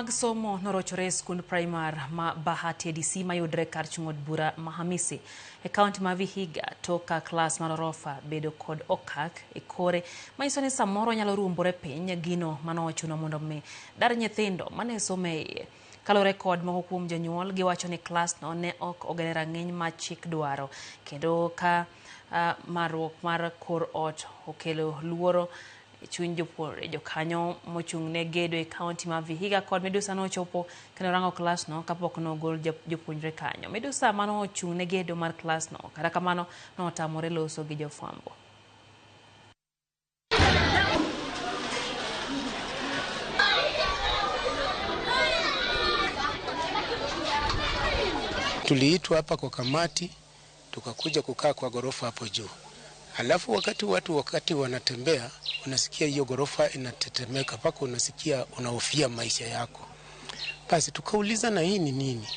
mag somo norochore skund primar ma Bahati DC mayudre kar chung'od bura ma Hamisi e kaunti ma Vihiga toka klas mar orofa bedo kod okak e kore manyiso ni samoro nyalo ruombore piny gino manochuno mondo mi dar nyithindo mane some iye. Kalore kod moko kuom jonyuol giwacho ni klas no ne ok ogere rang'iny ma chik dwaro kendo ka marruok mar kor ot okelo luoro chuny jokanyo mochung'ne gedo e kaunti ma Vihiga kod Medusa nochopo kendo rango klas no kapok nogol jopuonjre kanyo. Medusa mano ochung'ne gedo mar klas no kata kamano notamore loso gi jofwambo. Tuliitwa hapa kwa kamati, tukakuja kukaa kwa gorofa hapo juu. Alafu wakati wanatembea, unasikia hiyo gorofa inatetemeka mpaka unasikia unahofia maisha yako. Basi tukauliza na hii ni nini?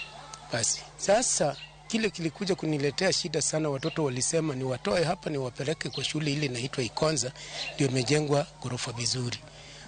Basi sasa kile kilikuja kuniletea shida sana, watoto walisema ni watoe hapa ni wapeleke kwa shule ile inaitwa Ikonza, ndio imejengwa gorofa vizuri.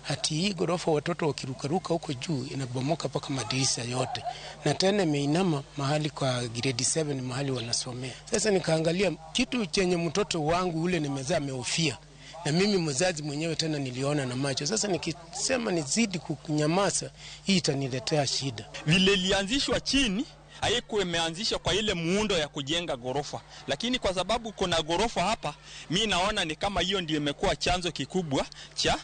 Hati hii gorofa watoto wakirukaruka huko juu inabomoka mpaka madirisha yote. Na tena imeinama mahali kwa grade 7 mahali wanasomea. Sasa nikaangalia kitu chenye mtoto wangu ule nimezaa amehofia. Na mimi mzazi mwenyewe tena niliona na macho. Sasa nikisema nizidi kunyamaza, hii itaniletea shida. Vile ilianzishwa chini haikuwa imeanzishwa kwa ile muundo ya kujenga gorofa, lakini kwa sababu kuna gorofa hapa, mimi naona ni kama hiyo ndio imekuwa chanzo kikubwa cha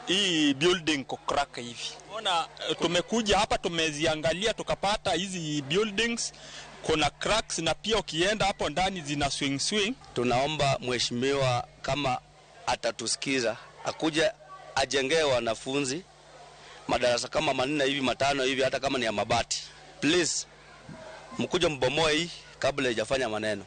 hii building kucrack hivi. Ona tumekuja hapa tumeziangalia tukapata hizi buildings kuna cracks na pia ukienda hapo ndani zina swing. Tunaomba mheshimiwa kama atatusikiza akuja ajengee wanafunzi madarasa kama 4 hivi 5 hivi hata kama ni ya mabati. Please mkuja mbomoe hii kabla haijafanya maneno.